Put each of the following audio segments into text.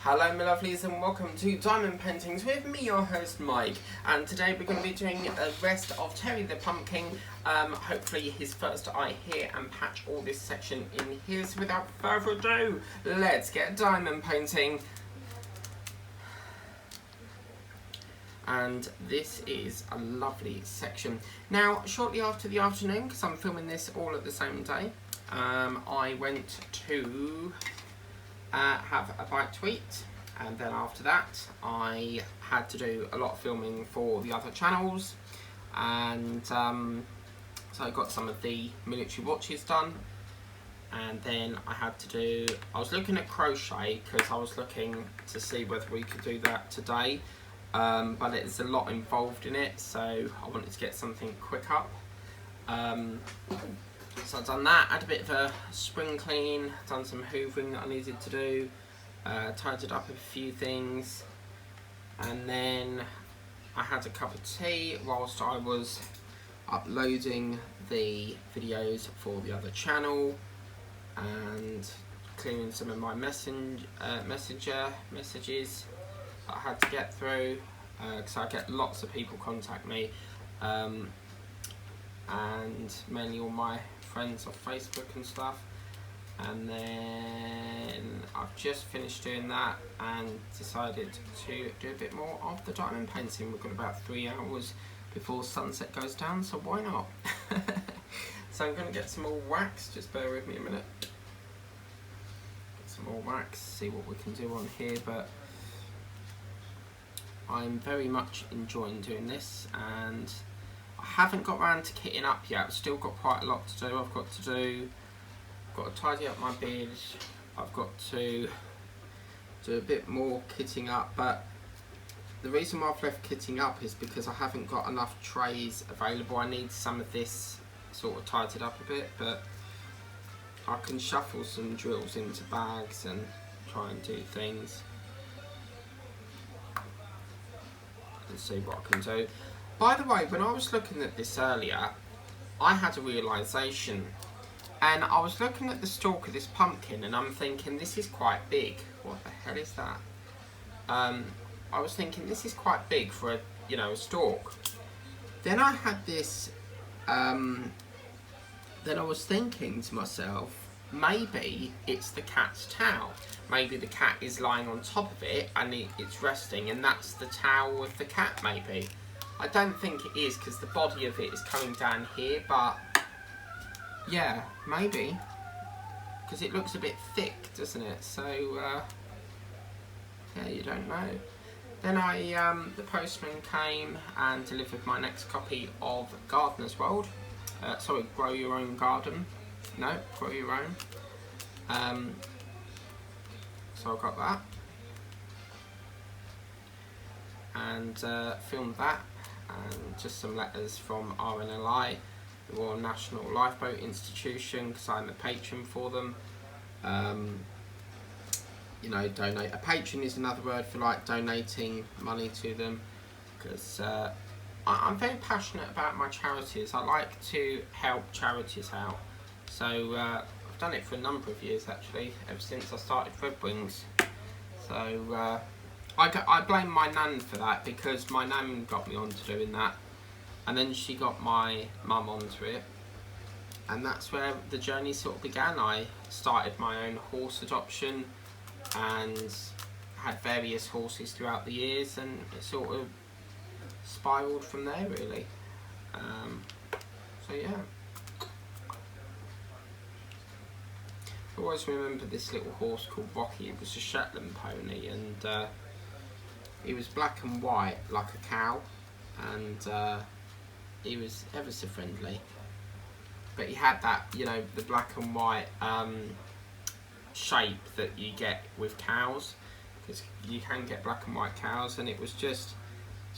Hello my lovelies and welcome to Diamond Paintings with me, your host Mike, and today we're going to be doing the rest of Terry the Pumpkin, hopefully his first eye here, and patch all this section in here. So without further ado, let's get diamond painting. And this is a lovely section. Now shortly after the afternoon, because I'm filming this all at the same day, I went to have a bite to eat, and then after that I had to do a lot of filming for the other channels, and so I got some of the military watches done, and then I was looking at crochet because I was looking to see whether we could do that today, but there's a lot involved in it, so I wanted to get something quick up. So I've done that, had a bit of a spring clean, done some hoovering that I needed to do, tidied up a few things, and then I had a cup of tea whilst I was uploading the videos for the other channel and clearing some of my messenger messages that I had to get through, because I get lots of people contact me, and mainly all my friends on Facebook and stuff. And then I've just finished doing that and decided to do a bit more of the diamond painting. We've got about 3 hours before sunset goes down, so why not? So I'm going to get some more wax, just bear with me a minute. Get some more wax, see what we can do on here, but I'm very much enjoying doing this, and I haven't got around to kitting up yet. I've still got quite a lot to do. I've got to tidy up my beard. I've got to do a bit more kitting up, but the reason why I've left kitting up is because I haven't got enough trays available. I need some of this sort of tidied up a bit, but I can shuffle some drills into bags and try and do things and see what I can do. By the way, when I was looking at this earlier, I had a realisation, and I was looking at the stalk of this pumpkin and I'm thinking, this is quite big. What the hell is that? I was thinking, this is quite big for a stalk. Then I had this, then I was thinking to myself, maybe it's the cat's towel. Maybe the cat is lying on top of it and it's resting, and that's the towel of the cat, maybe. I don't think it is, because the body of it is coming down here, but yeah, maybe, because it looks a bit thick, doesn't it? So yeah, you don't know. Then the postman came and delivered my next copy of Gardener's World. Sorry, Grow Your Own Garden. No, Grow Your Own. So I got that and filmed that, and just some letters from RNLI, the Royal National Lifeboat Institution, because I'm a patron for them. Donate. A patron is another word for like donating money to them, because I'm very passionate about my charities. I like to help charities out, so I've done it for a number of years actually, ever since I started Red Wings. So I blame my nan for that, because my nan got me onto doing that, and then she got my mum onto it, and that's where the journey sort of began. I started my own horse adoption and had various horses throughout the years, and it sort of spiraled from there really. So yeah, I always remember this little horse called Rocky. It was a Shetland pony, and he was black and white like a cow, and he was ever so friendly, but he had that, the black and white shape that you get with cows, because you can get black and white cows, and it was just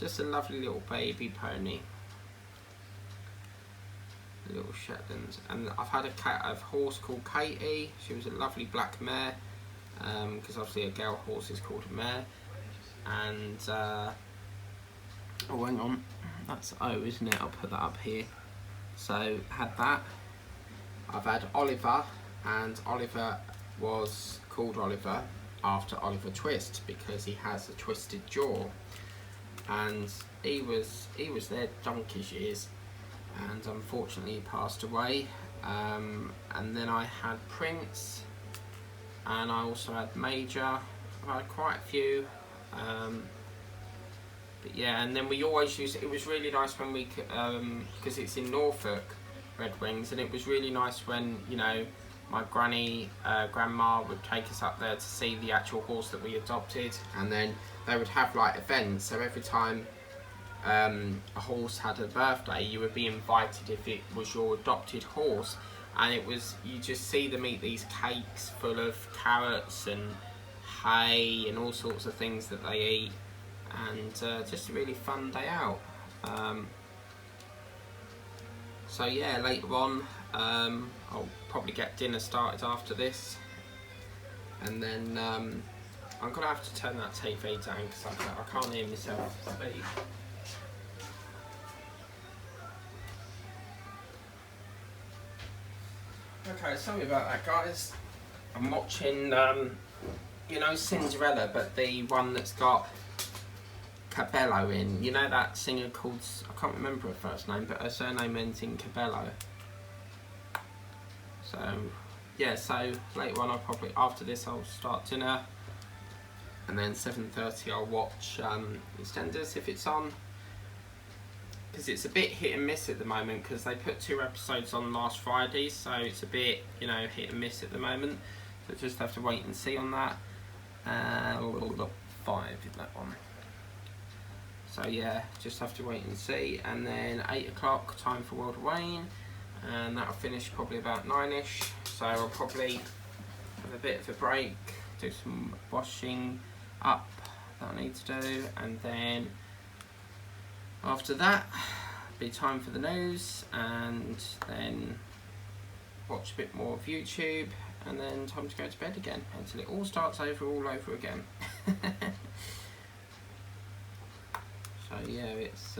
a lovely little baby pony, a little Shetland. And I've had a horse called Katie. She was a lovely black mare, because obviously a girl horse is called a mare. And oh, hang on, that's O, isn't it? I'll put that up here. So had that. I've had Oliver, and Oliver was called Oliver after Oliver Twist because he has a twisted jaw, and he was there donkey's years, and unfortunately he passed away. And then I had Prince, and I also had Major. I had quite a few, but yeah. And then we always used, it was really nice when we could, because it's in Norfolk, Red Wings, and it was really nice when, you know, my grandma would take us up there to see the actual horse that we adopted, and then they would have like events. So every time a horse had a birthday, you would be invited if it was your adopted horse, and it was, you just see them eat these cakes full of carrots and hay and all sorts of things that they eat, and just a really fun day out. So yeah, later on I'll probably get dinner started after this, and then I'm gonna have to turn that TV down because I can't hear myself speak. Okay, sorry about that, guys. I'm watching, you know, Cinderella, but the one that's got Cabello in. You know that singer called, I can't remember her first name, but her surname ends in Cabello. So, yeah, so later on I'll probably, after this I'll start dinner, and then 7:30 I'll watch EastEnders if it's on, because it's a bit hit and miss at the moment, because they put 2 episodes on last Friday, so it's a bit, you know, hit and miss at the moment, so just have to wait and see on that. 5 in that one. So yeah, just have to wait and see. And then 8 o'clock, time for World of Wayne, and that'll finish probably about 9ish. So I'll probably have a bit of a break, do some washing up that I need to do, and then after that be time for the news, and then watch a bit more of YouTube, and then time to go to bed again until it all starts over all over again. So yeah, it's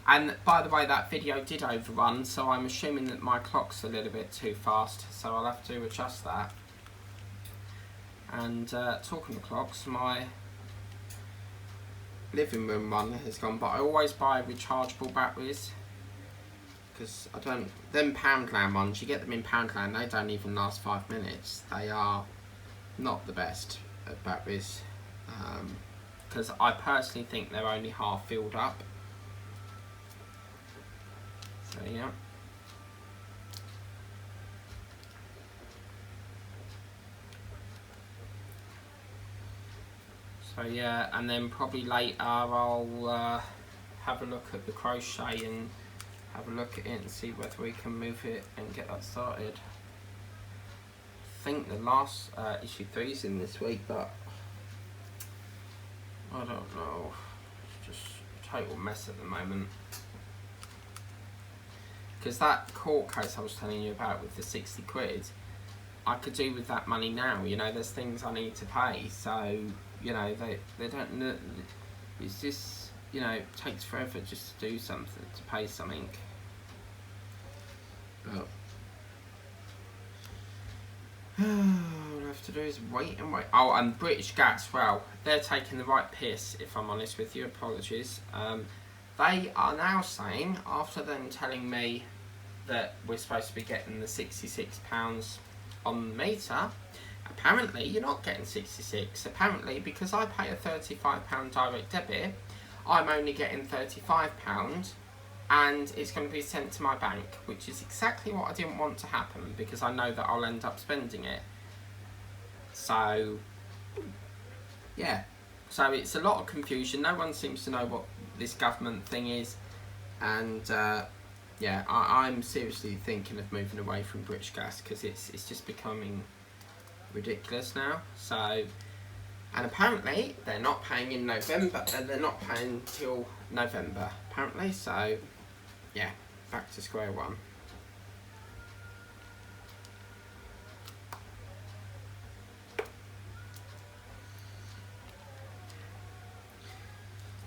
and by the way, that video did overrun, so I'm assuming that my clock's a little bit too fast, so I'll have to adjust that. And talking of clocks, my living room one has gone, but I always buy rechargeable batteries, because I don't, them Poundland ones, you get them in Poundland, they don't even last 5 minutes. They are not the best at batteries, because I personally think they're only half filled up. So yeah. So yeah, and then probably later I'll have a look at the crochet and have a look at it and see whether we can move it and get that started. I think the last issue 3 is in this week, but I don't know. It's just a total mess at the moment. Because that court case I was telling you about with the 60 quid, I could do with that money now. You know, there's things I need to pay, so you know, they don't know. It's just, you know, it takes forever just to do something, to pay something. But all I have to do is wait and wait. Oh, and British Gas, well, they're taking the right piss, if I'm honest with you. Apologies. They are now saying, after them telling me that we're supposed to be getting the £66 on the meter, apparently you're not getting 66. Apparently, because I pay a £35 direct debit, I'm only getting £35, and it's going to be sent to my bank, which is exactly what I didn't want to happen, because I know that I'll end up spending it. So yeah, so it's a lot of confusion. No one seems to know what this government thing is, and yeah, I'm seriously thinking of moving away from British Gas, because it's just becoming ridiculous now. So, and apparently they're not paying in November, and they're not paying till November apparently. So yeah, back to square one.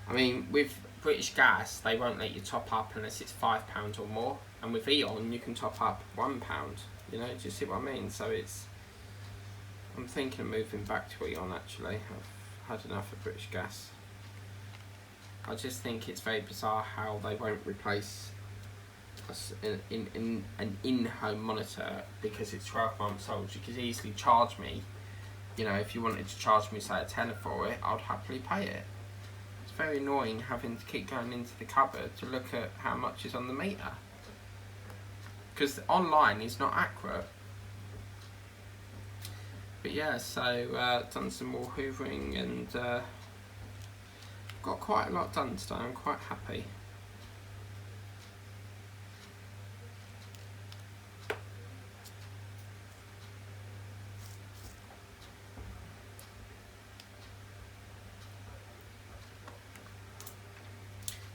I mean, with British Gas, they won't let you top up unless it's £5 or more, and with Eon, you can top up £1. You know, do you see what I mean? So it's, I'm thinking of moving back to Eon actually. I've had enough of British Gas. I just think it's very bizarre how they won't replace us in an in-home monitor because it's 12 months old. You could easily charge me, you know, if you wanted to charge me say a tenner for it, I'd happily pay it. It's very annoying having to keep going into the cupboard to look at how much is on the meter, because online is not accurate. But yeah, so done some more hoovering and got quite a lot done today. I'm quite happy.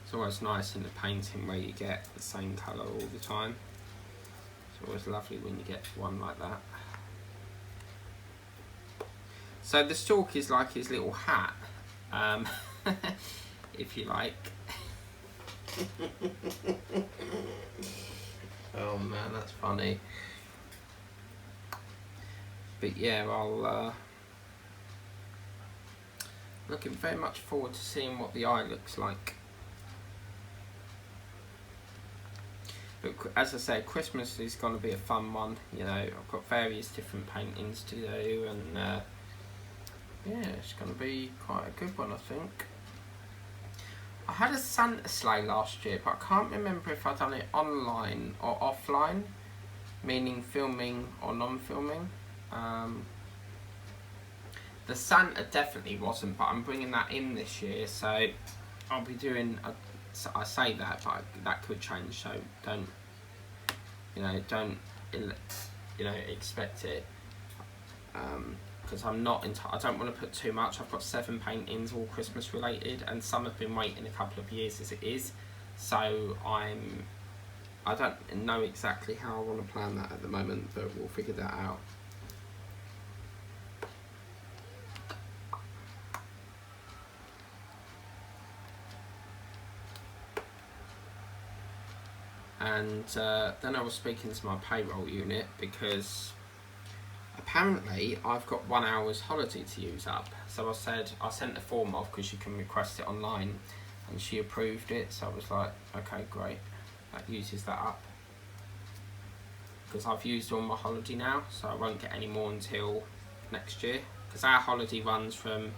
It's always nice in the painting where you get the same colour all the time. It's always lovely when you get one like that. So the stalk is like his little hat, if you like. Oh man, that's funny. But yeah, I'll looking very much forward to seeing what the eye looks like. But as I say, Christmas is going to be a fun one. You know, I've got various different paintings to do, and yeah, it's going to be quite a good one, I think. I had a Santa sleigh last year, but I can't remember if I'd done it online or offline, meaning filming or non-filming. The Santa definitely wasn't, but I'm bringing that in this year, so I'll be doing I say that, but that could change, so don't expect it, because I'm not I don't want to put too much. I've got 7 paintings, all Christmas related, and some have been waiting a couple of years as it is, so I don't know exactly how I want to plan that at the moment, but we'll figure that out. And then I was speaking to my payroll unit because apparently I've got 1 hour's holiday to use up. So I sent the form off because you can request it online, and she approved it. So I was like, okay, great, that uses that up, because I've used all my holiday now, so I won't get any more until next year, because our holiday runs from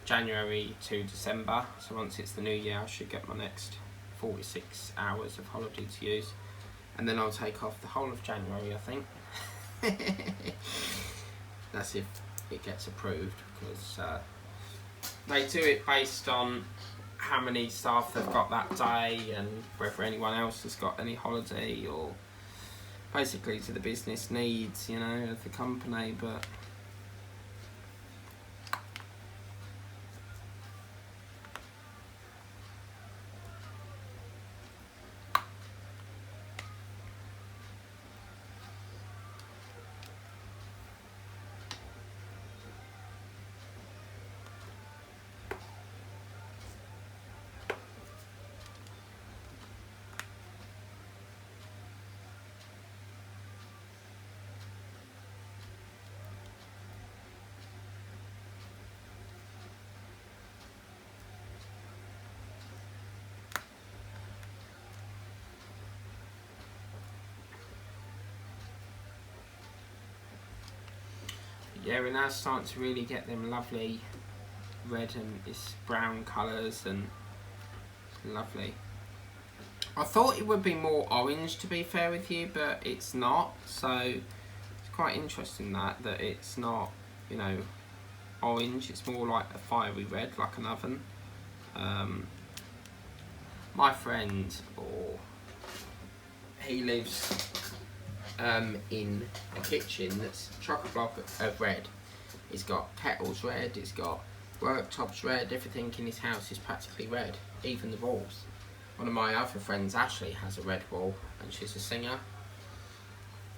January to December. So once it's the new year, I should get my next 46 hours of holiday to use, and then I'll take off the whole of January, I think. That's if it gets approved, because they do it based on how many staff they've got that day and whether anyone else has got any holiday, or basically to the business needs, you know, of the company. But yeah, we're now starting to really get them lovely red and this brown colours, and lovely. I thought it would be more orange, to be fair with you, but it's not. So it's quite interesting that it's not, you know, orange. It's more like a fiery red, like an oven. My friend, he lives in a kitchen that's chock-a-block of red. He's got kettles red, he's got worktops red, everything in his house is practically red, even the walls. One of my other friends, Ashley, has a red wall, and she's a singer.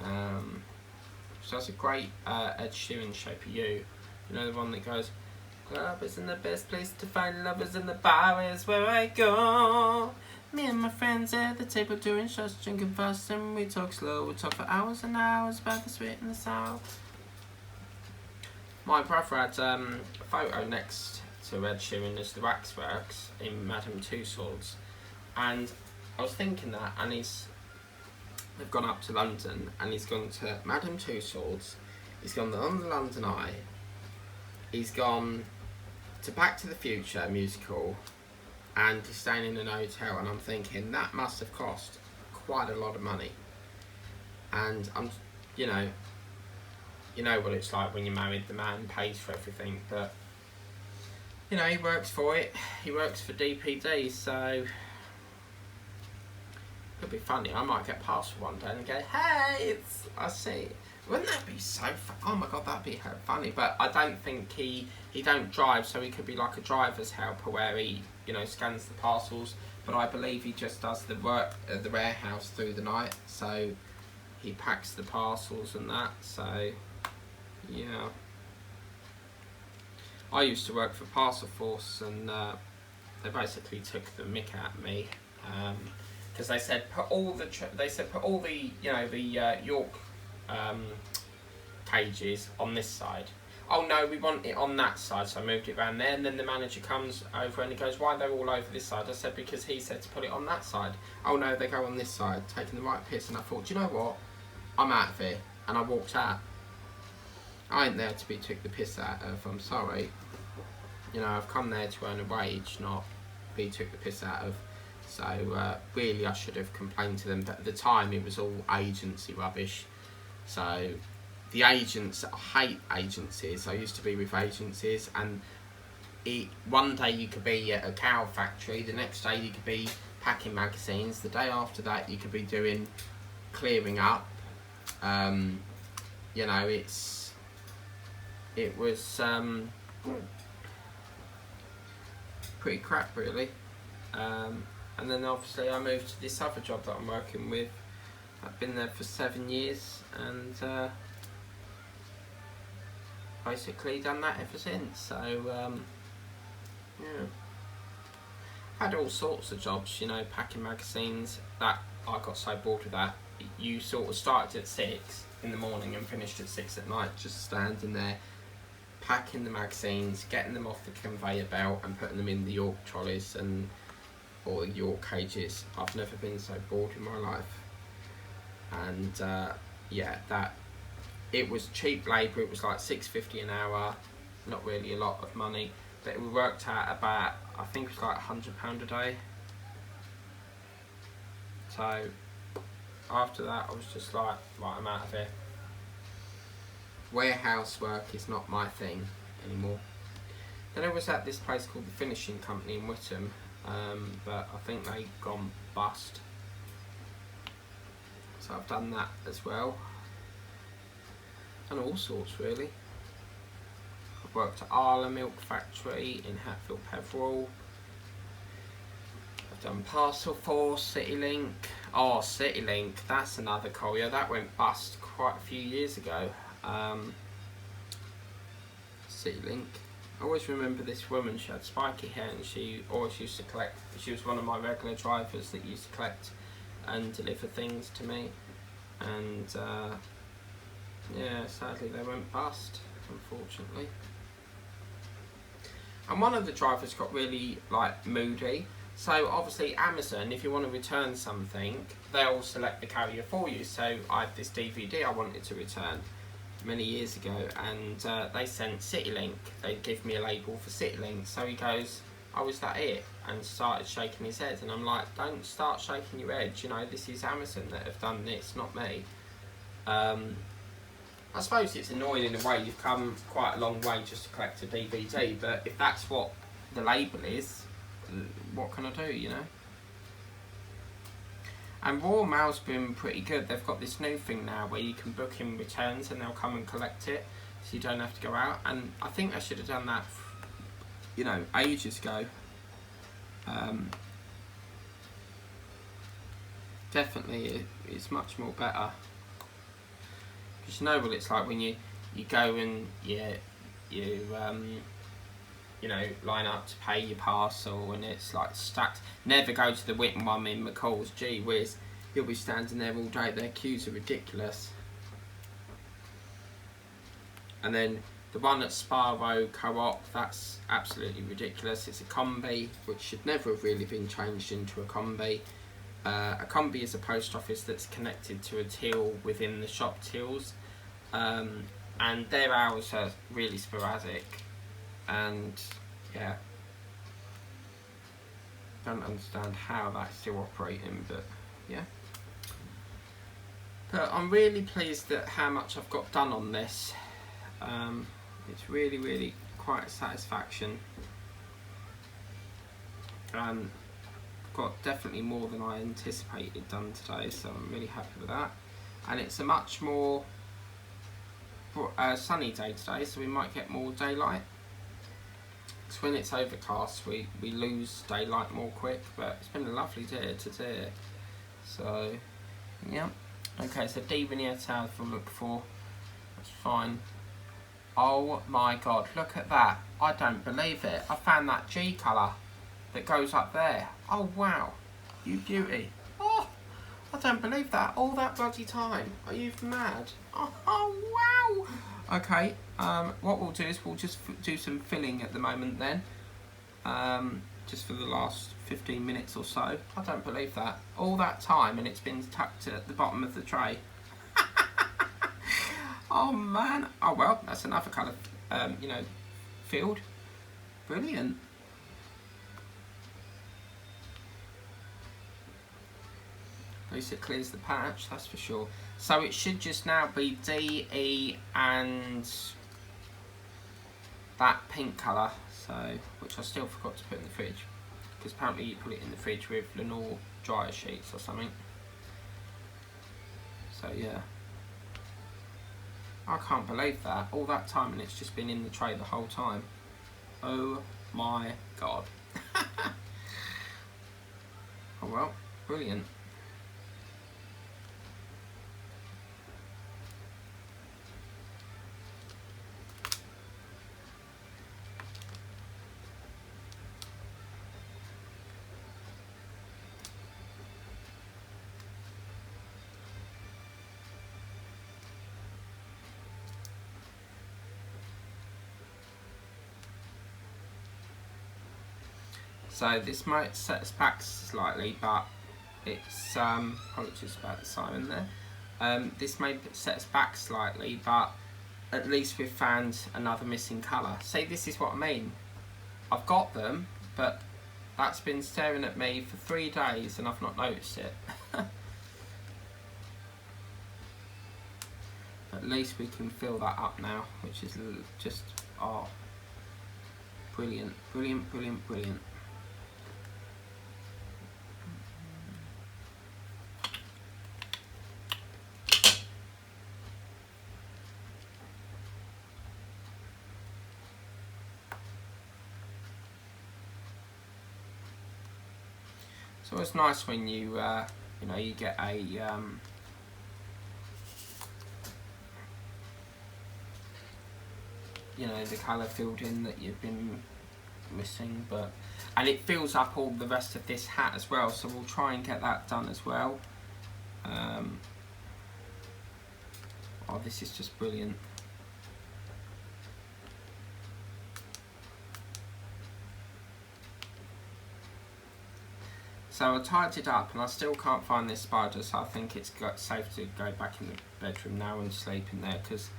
She has a great Ed Sheeran Shape of You. You know, the one that goes, "Club isn't the best place to find lovers, and the bar is where I go. Me and my friends at the table doing shots, drinking fast, and we talk slow. We talk for hours and hours about the sweet and the sour." My brother had a photo next to Ed Sheeran as the Waxworks in Madame Tussauds, and I was thinking that, and they've gone up to London, and he's gone to Madame Tussauds, he's gone to the London Eye, he's gone to Back to the Future musical, and he's staying in an hotel, and I'm thinking that must have cost quite a lot of money. And I'm, you know what it's like when you're married, the man pays for everything, but you know, he works for it, he works for DPD, so it'll be funny. I might get past for one day and go, hey, I see. Wouldn't that be so fun? Oh my god, that'd be funny. But I don't think he don't drive, so he could be like a driver's helper where he, scans the parcels. But I believe he just does the work at the warehouse through the night. So he packs the parcels and that. So yeah. I used to work for Parcel Force, and they basically took the mick out of me. Because they said put all the York cages on this side. Oh no, we want it on that side, so I moved it around there, and then the manager comes over and he goes, why are they all over this side? I said, because he said to put it on that side. Oh no, they go on this side, taking the right piss. And I thought, do you know what, I'm out of here, and I walked out. I ain't there to be took the piss out of, I'm sorry. I've come there to earn a wage, not be took the piss out of. So really I should have complained to them, but at the time it was all agency rubbish. So the agents, I hate agencies. I used to be with agencies, and one day you could be at a cow factory, the next day you could be packing magazines, the day after that you could be doing clearing up. It was pretty crap really. And then obviously I moved to this other job that I'm working with. I've been there for 7 years, and basically done that ever since. So yeah, had all sorts of jobs, packing magazines. That I got so bored of that. You sort of started at 6 in the morning and finished at 6 at night, just standing there packing the magazines, getting them off the conveyor belt and putting them in the York trolleys or the York cages. I've never been so bored in my life. And yeah, it was cheap labour. It was like $6.50 an hour, not really a lot of money, but it worked out about, I think it was like £100 a day. So after that I was just like, right, I'm out of here. Warehouse work is not my thing anymore. Then I was at this place called the Finishing Company in Whittam, but I think they've gone bust. So I've done that as well. And all sorts really. I've worked at Arla Milk Factory in Hatfield Peveril. I've done Parcel Force, CityLink. Oh, CityLink, that's another courier. That went bust quite a few years ago. CityLink. I always remember this woman, she had spiky hair, and she always used to collect, she was one of my regular drivers that used to collect and deliver things to me. And yeah, sadly they went bust, unfortunately. And one of the drivers got really moody. So obviously Amazon, if you want to return something, they'll select the carrier for you. So I had this DVD I wanted to return many years ago, and they sent CityLink. They give me a label for CityLink. So he goes, oh, is that it? And started shaking his head, and I'm like, don't start shaking your head, this is Amazon that have done this, not me. I suppose it's annoying in a way, you've come quite a long way just to collect a DVD, but if that's what the label is, what can I do, And Royal Mail's been pretty good. They've got this new thing now where you can book in returns and they'll come and collect it, so you don't have to go out. And I think they should have done that, ages ago. Definitely, it's much more better. Because you know what it's like when you go and you line up to pay your parcel, and it's stacked. Never go to the Whitton one in McCall's. Gee whiz, you'll be standing there all day. Their queues are ridiculous. And then The one at Sparrow Co-op, that's absolutely ridiculous. It's a combi, which should never have really been changed into a combi. A combi is a post office that's connected to a till within the shop tills, and their hours are really sporadic, and yeah, don't understand how that's still operating, but yeah. But I'm really pleased at how much I've got done on this. It's really quite a satisfaction. Got definitely more than I anticipated done today, so I'm really happy with that. And it's a much more sunny day today, so we might get more daylight. Because when it's overcast, we lose daylight more quick, but it's been a lovely day today. So, yeah. Okay, so D-Vignette for look for. That's fine. Oh my god, look at that. I don't believe it. I found that G colour that goes up there. Oh wow, you beauty. Oh, I don't believe that. All that bloody time. Are you mad? Oh wow. Okay, what we'll do is we'll just do some filling at the moment then. Just for the last 15 minutes or so. I don't believe that. All that time and it's been tucked at the bottom of the tray. Oh man. Oh well, that's another colour, you know, filled. Brilliant. At least it clears the patch, that's for sure. So it should just now be D, E and that pink colour, so which I still forgot to put in the fridge. Because apparently you put it in the fridge with Lenore dryer sheets or something. So yeah. I can't believe that. All that time and it's just been in the tray the whole time. Oh my god. Oh well, brilliant. So this might set us back slightly, but it's apologies about the siren there. This may set us back slightly, but at least we've found another missing colour. See, this is what I mean. I've got them, but that's been staring at me for 3 days and I've not noticed it. At least we can fill that up now, which is just, oh, brilliant, brilliant, brilliant, brilliant. It's always nice when you, you know, you get a you know, the colour filled in that you've been missing, but and it fills up all the rest of this hat as well, so we'll try and get that done as well. Oh, this is just brilliant. So I tied it up and I still can't find this spider, so I think it's safe to go back in the bedroom now and sleep in there, because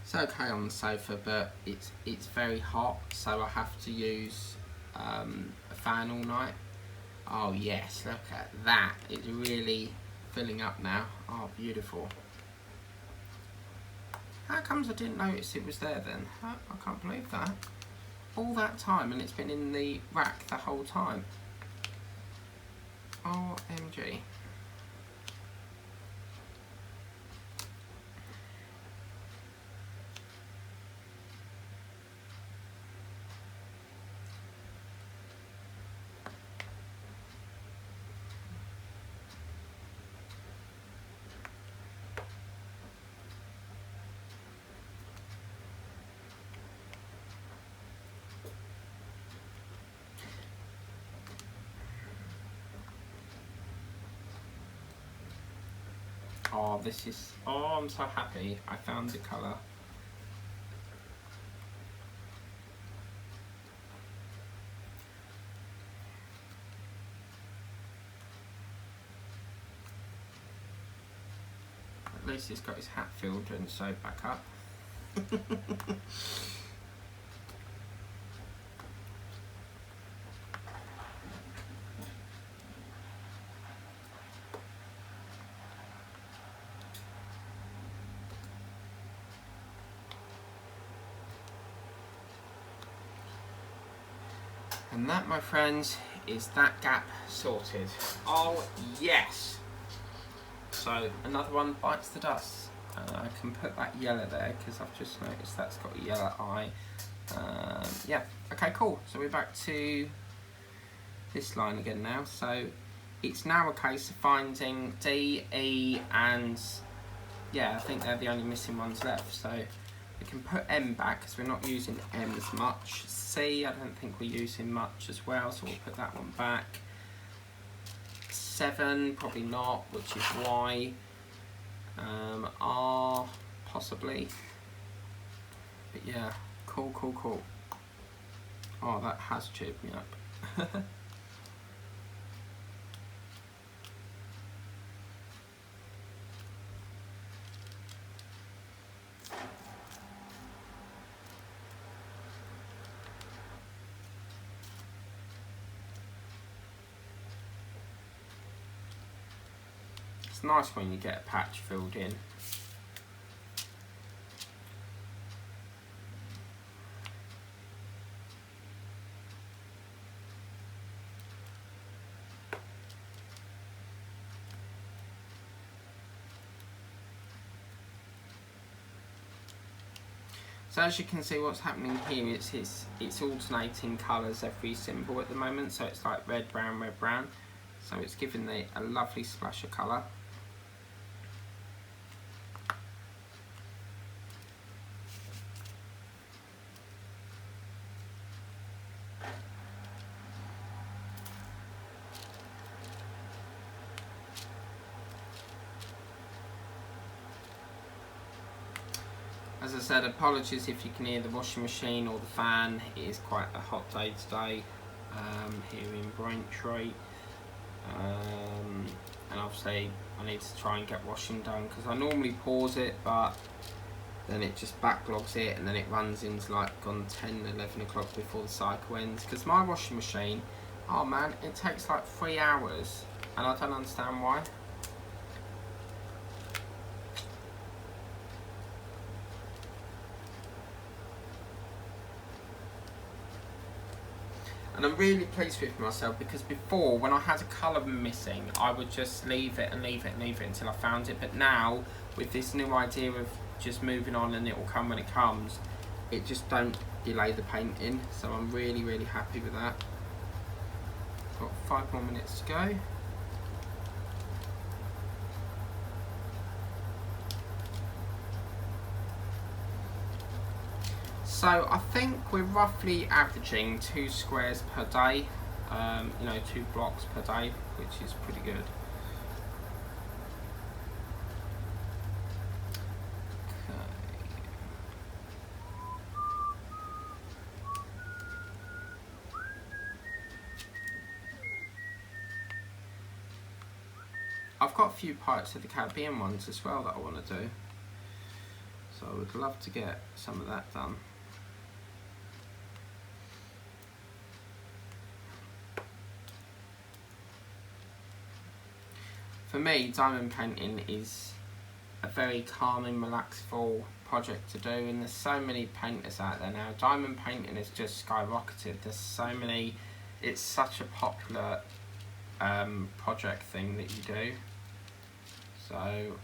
it's okay on the sofa, but it's very hot, so I have to use a fan all night. Oh yes, look at that. It's really filling up now. Oh, beautiful. How comes I didn't notice it was there then? I can't believe that. All that time and it's been in the rack the whole time. OMG. Oh, this is, oh, I'm so happy I found the colour. least he's got his hat filled and sewed back up. And that, my friends, is that gap sorted. Oh yes! So another one bites the dust. I can put that yellow there because I've just noticed that's got a yellow eye. Yeah, okay, cool. So we're back to this line again now. So it's now a case of finding D, E, and yeah, I think they're the only missing ones left. So we can put M back because we're not using M as much. C, I don't think we're using much as well, so we'll put that one back. 7, probably not, which is Y. R, possibly. But yeah, cool. Oh, that has cheered me up. It's nice when you get a patch filled in. So as you can see, what's happening here is it's alternating colours every symbol at the moment. So it's like red, brown, red, brown. So it's giving a lovely splash of colour. As I said, apologies if you can hear the washing machine or the fan. It is quite a hot day today here in Braintree. And obviously I need to try and get washing done because I normally pause it, but then it just backlogs it and then it runs into like on 10, 11 o'clock before the cycle ends. Because my washing machine, oh man, it takes like 3 hours and I don't understand why. And I'm really pleased with myself because before, when I had a colour missing, I would just leave it until I found it. But now, with this new idea of just moving on and it will come when it comes, it just don't delay the painting. So I'm really happy with that. Got 5 more minutes to go. So I think we're roughly averaging 2 squares per day, you know, 2 blocks per day, which is pretty good. Okay. I've got a few Pirates of the Caribbean ones as well that I want to do, so I would love to get some of that done. For me, diamond painting is a very calming, relaxful project to do, and there's so many painters out there now. Diamond painting has just skyrocketed. There's so many, it's such a popular project thing that you do. So,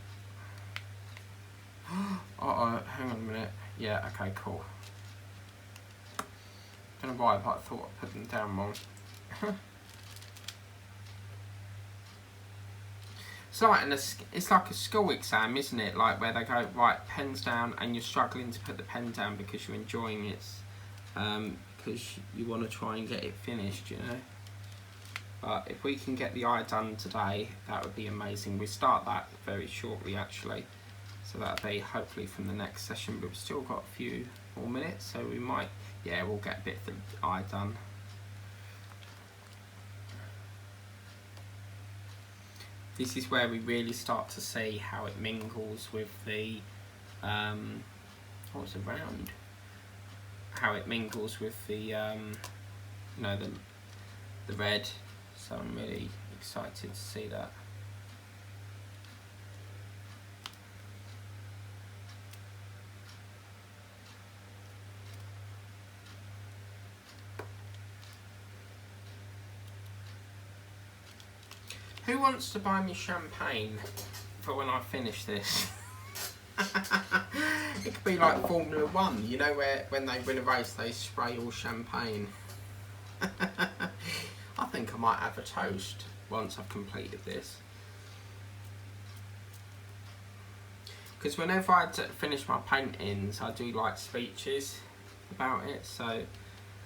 hang on a minute. Yeah, okay, cool. Don't know why, but I thought I put them down wrong. It's like a school exam, isn't it? Like where they go, right, pens down, and you're struggling to put the pen down because you're enjoying it, because you want to try and get it finished, you know. But if we can get the eye done today, that would be amazing. We start that very shortly, actually, so that'll be hopefully from the next session. But we've still got a few more minutes, so we might, yeah, we'll get a bit of the eye done. this is where we really start to see how it mingles with the what's around, how it mingles with the you know, the red. So I'm really excited to see that. Who wants to buy me champagne for when I finish this? It could be like Formula 1, you know, where when they win a race they spray all champagne. I think I might have a toast once I've completed this. Because whenever I finish my paintings, I do like speeches about it. So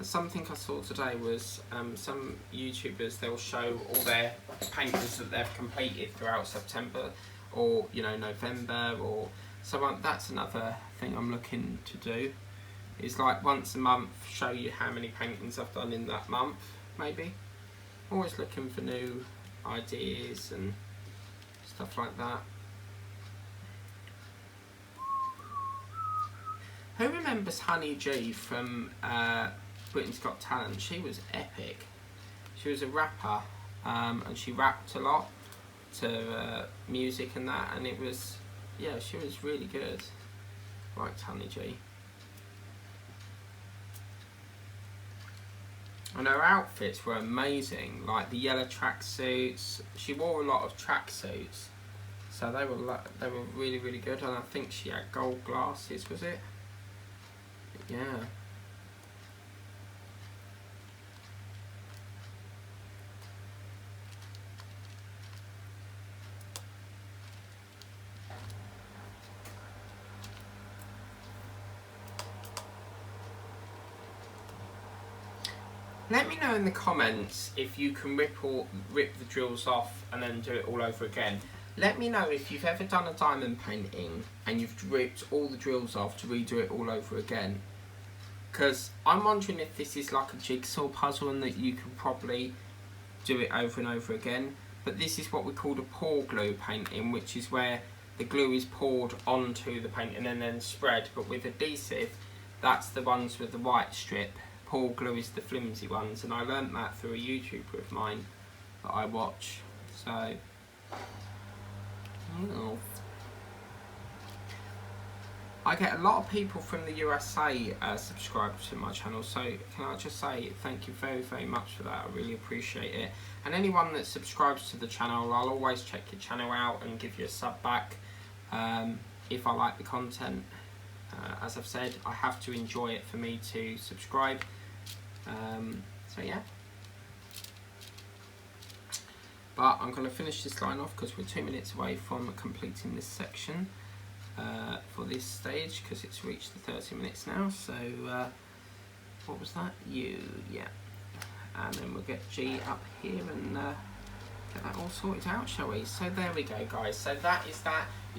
something I saw today was some YouTubers, they'll show all their paintings that they've completed throughout September, or you know, November, or so. That's another thing I'm looking to do, is like once a month show you how many paintings I've done in that month, maybe. Always looking for new ideas and stuff like that. Who remembers Honey G from Britain's Got Talent? She was epic. She was a rapper, and she rapped a lot to music and that, and it was, yeah, she was really good. Liked Honey G. And her outfits were amazing, like the yellow tracksuits. She wore a lot of tracksuits, so they were really, really good. And I think she had gold glasses, was it? Yeah. Let me know in the comments if you can rip the drills off and then do it all over again. Let me know if you've ever done a diamond painting and you've ripped all the drills off to redo it all over again. Because I'm wondering if this is like a jigsaw puzzle and that you can probably do it over and over again. But this is what we call a pour glue painting, which is where the glue is poured onto the painting and then spread. But with adhesive, that's the ones with the white strip. Pour glue is the flimsy ones, and I learnt that through a YouTuber of mine that I watch. So, oh. I get a lot of people from the USA subscribe to my channel, so can I just say thank you very, very much for that. I really appreciate it. And anyone that subscribes to the channel, I'll always check your channel out and give you a sub back if I like the content. As I've said, I have to enjoy it for me to subscribe. So yeah. But I'm going to finish this line off because we're 2 minutes away from completing this section for this stage, because it's reached the 30 minutes now. So what was that? Yeah. And then we'll get G up here and get that all sorted out, shall we? So there we go, guys. So that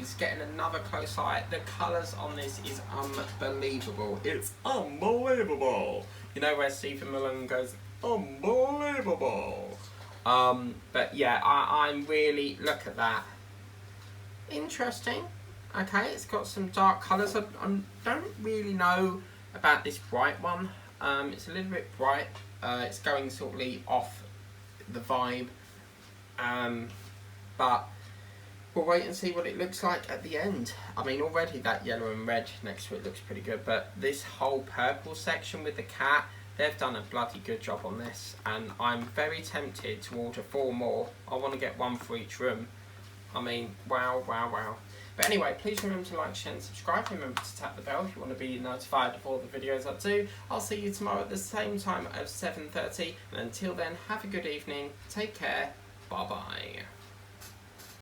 is getting another close eye. The colours on this is unbelievable. It's unbelievable. You know where Stephen Malone goes, unbelievable. But yeah, I'm really, look at that. Interesting. Okay, it's got some dark colours. I don't really know about this bright one. It's a little bit bright. It's going sort of off the vibe. But we'll wait and see what it looks like at the end. I mean, already that yellow and red next to it looks pretty good, but this whole purple section with the cat, they've done a bloody good job on this, and I'm very tempted to order 4 more. I want to get 1 for each room. I mean, wow, wow, wow. But anyway, please remember to like, share and subscribe. Remember to tap the bell if you want to be notified of all the videos I do. I'll see you tomorrow at the same time at 7:30, and until then, have a good evening, take care, bye bye.